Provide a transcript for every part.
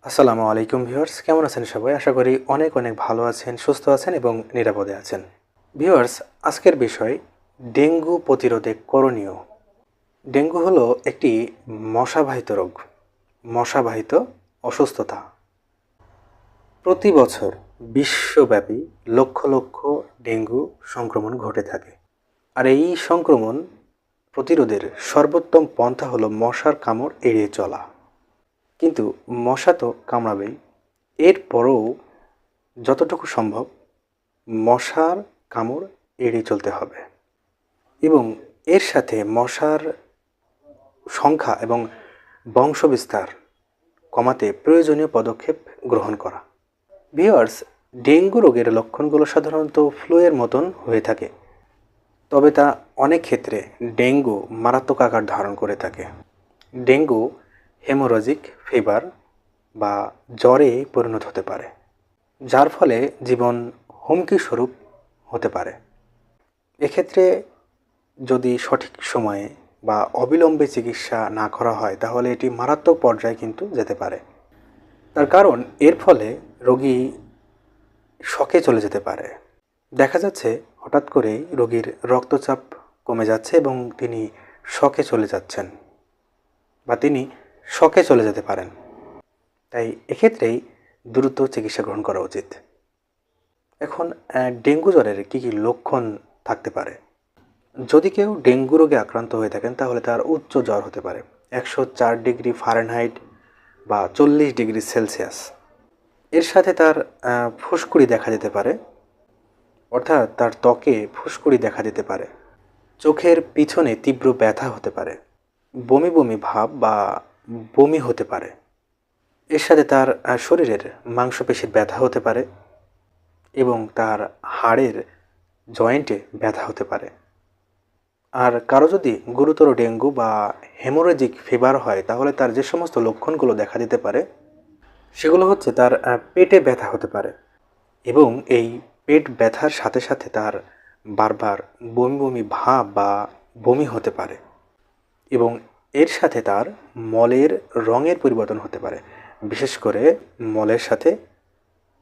আসসালামু আলাইকুম ভিউয়ার্স, কেমন আছেন সবাই? আশা করি অনেক অনেক ভালো আছেন, সুস্থ আছেন এবং নিরাপদে আছেন। ভিউয়ার্স, আজকের বিষয় ডেঙ্গু প্রতিরোধে করণীয়। ডেঙ্গু হলো একটি মশাবাহিত রোগ, মশাবাহিত অসুস্থতা। প্রতি বছর বিশ্বব্যাপী লক্ষ লক্ষ ডেঙ্গু সংক্রমণ ঘটে থাকে। আর এই সংক্রমণ প্রতিরোধের সর্বোত্তম পন্থা হলো মশার কামড় এড়িয়ে চলা। কিন্তু মশা তো কামড়াবেই, এরপরও যতটুকু সম্ভব মশার কামড় এড়িয়ে চলতে হবে এবং এর সাথে মশার সংখ্যা এবং বংশবিস্তার কমাতে প্রয়োজনীয় পদক্ষেপ গ্রহণ করা। ভিউয়ার্স, ডেঙ্গু রোগের লক্ষণগুলো সাধারণত ফ্লুয়ের মতন হয়ে থাকে, তবে তা অনেক ক্ষেত্রে ডেঙ্গু মারাত্মক আকার ধারণ করে থাকে। ডেঙ্গু হেমোরজিক ফিভার বা জ্বরে পরিণত হতে পারে, যার ফলে জীবন হুমকি স্বরূপ হতে পারে। এক্ষেত্রে যদি সঠিক সময়ে বা অবিলম্বে চিকিৎসা না করা হয় তাহলে এটি মারাত্মক পর্যায়ে কিন্তু যেতে পারে। তার কারণ এর ফলে রোগী শকে চলে যেতে পারে। দেখা যাচ্ছে হঠাৎ করেই রোগীর রক্তচাপ কমে যাচ্ছে এবং তিনি শকে চলে যাচ্ছেন বা তিনি শকে চলে যেতে পারেন। তাই এক্ষেত্রেই দ্রুত চিকিৎসা গ্রহণ করা উচিত। এখন ডেঙ্গু জ্বরের কী কী লক্ষণ থাকতে পারে? যদি কেউ ডেঙ্গু রোগে আক্রান্ত হয়ে থাকেন তাহলে তার উচ্চ জ্বর হতে পারে 104 ডিগ্রি ফারেনহাইট বা 40 ডিগ্রি সেলসিয়াস। এর সাথে তার ফুসকুড়ি দেখা দিতে পারে, অর্থাৎ তার ত্বকে ফুসকুড়ি দেখা দিতে পারে। চোখের পিছনে তীব্র ব্যথা হতে পারে, বমি বমি ভাব বা বমি হতে পারে। এর সাথে তার শরীরের মাংসপেশির ব্যথা হতে পারে এবং তার হাড়ের জয়েন্টে ব্যথা হতে পারে। আর কারো যদি গুরুতর ডেঙ্গু বা হেমোরেজিক ফিভার হয় তাহলে তার যে সমস্ত লক্ষণগুলো দেখা দিতে পারে সেগুলো হচ্ছে তার পেটে ব্যথা হতে পারে এবং এই পেট ব্যথার সাথে সাথে তার বারবার বমি বমি ভাব বা বমি হতে পারে এবং এর সাথে তার মলের রঙের পরিবর্তন হতে পারে, বিশেষ করে মলের সাথে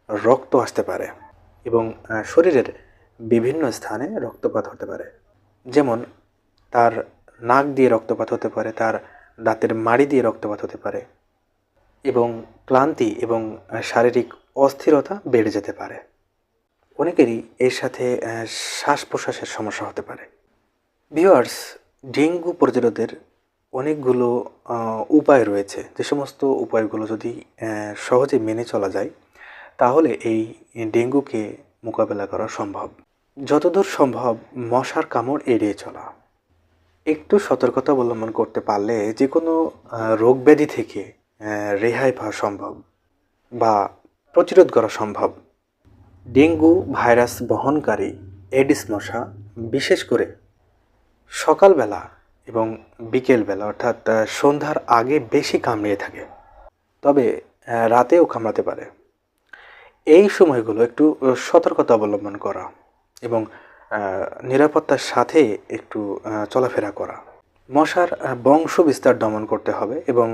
রক্ত আসতে পারে এবং শরীরের বিভিন্ন স্থানে রক্তপাত হতে পারে। যেমন তার নাক দিয়ে রক্তপাত হতে পারে, তার দাঁতের মাড়ি দিয়ে রক্তপাত হতে পারে এবং ক্লান্তি এবং শারীরিক অস্থিরতা বেড়ে যেতে পারে। অনেকেরই এর সাথে শ্বাস প্রশ্বাসের সমস্যা হতে পারে। ভিউয়ার্স, ডেঙ্গু প্রতিরোধের অনেকগুলো উপায় রয়েছে। যে সমস্ত উপায়গুলো যদি সহজে মেনে চলা যায় তাহলে এই ডেঙ্গুকে মোকাবেলা করা সম্ভব। যতদূর সম্ভব মশার কামড় এড়িয়ে চলা, একটু সতর্কতা অবলম্বন করতে পারলে যে কোনো রোগ ব্যাধি থেকে রেহাই পাওয়া সম্ভব বা প্রতিরোধ করা সম্ভব। ডেঙ্গু ভাইরাস বহনকারী এডিস মশা বিশেষ করে সকালবেলা এবং বিকেলবেলা অর্থাৎ সন্ধ্যার আগে বেশি কামড়িয়ে থাকে, তবে রাতেও কামড়াতে পারে। এই সময়গুলো একটু সতর্কতা অবলম্বন করা এবং নিরাপত্তার সাথে একটু চলাফেরা করা। মশার বংশ বিস্তার দমন করতে হবে এবং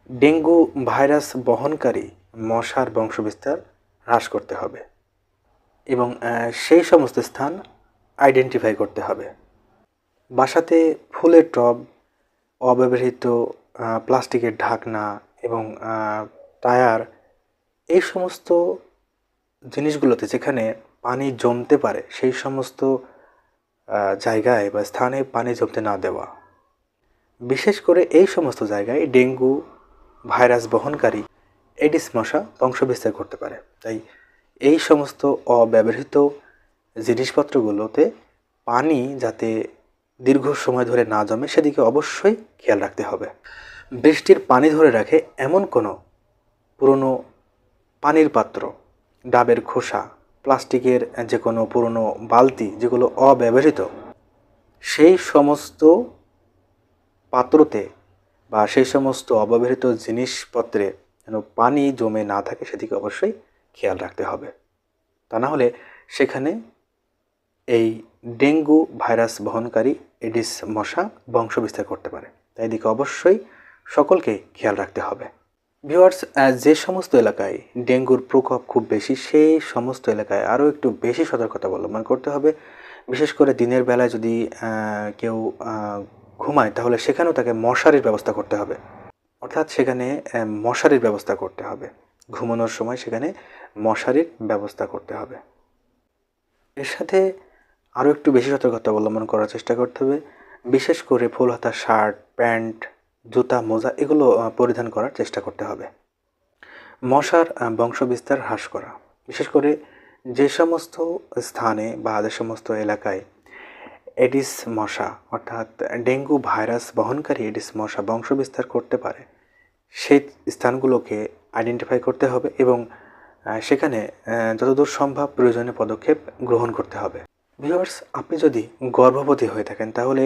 ডেঙ্গু ভাইরাস বহনকারী মশার বংশ বিস্তার হ্রাস করতে হবে এবং সেই সমস্ত স্থান আইডেন্টিফাই করতে হবে। বাসাতে ফুলের টব, অব্যবহৃত প্লাস্টিকের ঢাকনা এবং টায়ার, এই সমস্ত জিনিসগুলোতে যেখানে পানি জমতে পারে সেই সমস্ত জায়গায় বা স্থানে পানি জমতে না দেওয়া। বিশেষ করে এই সমস্ত জায়গায় ডেঙ্গু ভাইরাস বহনকারী এডিস মশা বংশবিস্তার করতে পারে। তাই এই সমস্ত অব্যবহৃত জিনিসপত্রগুলোতে পানি যাতে দীর্ঘ সময় ধরে না জমে সেদিকে অবশ্যই খেয়াল রাখতে হবে। বৃষ্টির পানি ধরে রাখে এমন কোনো পুরনো পানির পাত্র, ডাবের খোসা, প্লাস্টিকের যে কোনো পুরনো বালতি যেগুলো অব্যবহৃত, সেই সমস্ত পাত্রতে বা সেই সমস্ত অব্যবহৃত জিনিসপত্রে যেন পানি জমে না থাকে সেদিকে অবশ্যই খেয়াল রাখতে হবে। তা না হলে সেখানে এই ডেঙ্গু ভাইরাস বহনকারী এডিস মশা বংশবিস্তার করতে পারে। তাই এদিকে অবশ্যই সকলকে খেয়াল রাখতে হবে। ভিউয়ার্স, যে সমস্ত এলাকায় ডেঙ্গুর প্রকোপ খুব বেশি সেই সমস্ত এলাকায় আরও একটু বেশি সতর্কতা অবলম্বন করতে হবে। বিশেষ করে দিনের বেলায় যদি কেউ ঘুমায় তাহলে সেখানেও তাকে মশারির ব্যবস্থা করতে হবে। অর্থাৎ সেখানে মশারির ব্যবস্থা করতে হবে। ঘুমানোর সময় সেখানে মশারির ব্যবস্থা করতে হবে। এর সাথে আরও একটু বেশি সতর্কতা অবলম্বন করার চেষ্টা করতে হবে। বিশেষ করে ফুল হাতা শার্ট, প্যান্ট, জুতা, মোজা এগুলো পরিধান করার চেষ্টা করতে হবে। মশার বংশবিস্তার হ্রাস করা। বিশেষ করে যে সমস্ত স্থানে বা যে সমস্ত এলাকায় এডিস মশা অর্থাৎ ডেঙ্গু ভাইরাস বহনকারী এডিস মশা বংশবিস্তার করতে পারে সেই স্থানগুলোকে আইডেন্টিফাই করতে হবে এবং সেখানে যতদূর সম্ভব প্রয়োজনীয় পদক্ষেপ গ্রহণ করতে হবে। ভিউয়ার্স, আপনি যদি গর্ভবতী হয়ে থাকেন তাহলে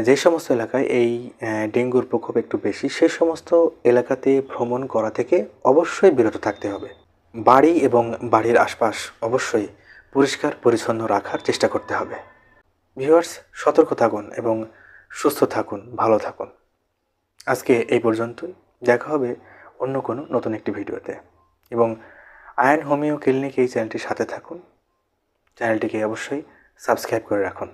যে সমস্ত এলাকায় এই ডেঙ্গুর প্রকোপ একটু বেশি সেই সমস্ত এলাকাতে ভ্রমণ করা থেকে অবশ্যই বিরত থাকতে হবে। বাড়ি এবং বাড়ির আশপাশ অবশ্যই পরিষ্কার পরিচ্ছন্ন রাখার চেষ্টা করতে হবে। ভিউয়ার্স, সতর্ক থাকুন এবং সুস্থ থাকুন, ভালো থাকুন। আজকে এই পর্যন্তই। দেখা হবে অন্য কোনো নতুন একটি ভিডিওতে। এবং আয়ন হোমিও ক্লিনিক এই চ্যানেলটির সাথে থাকুন। চ্যানেলটিকে অবশ্যই সাবস্ক্রাইব করে রাখুন।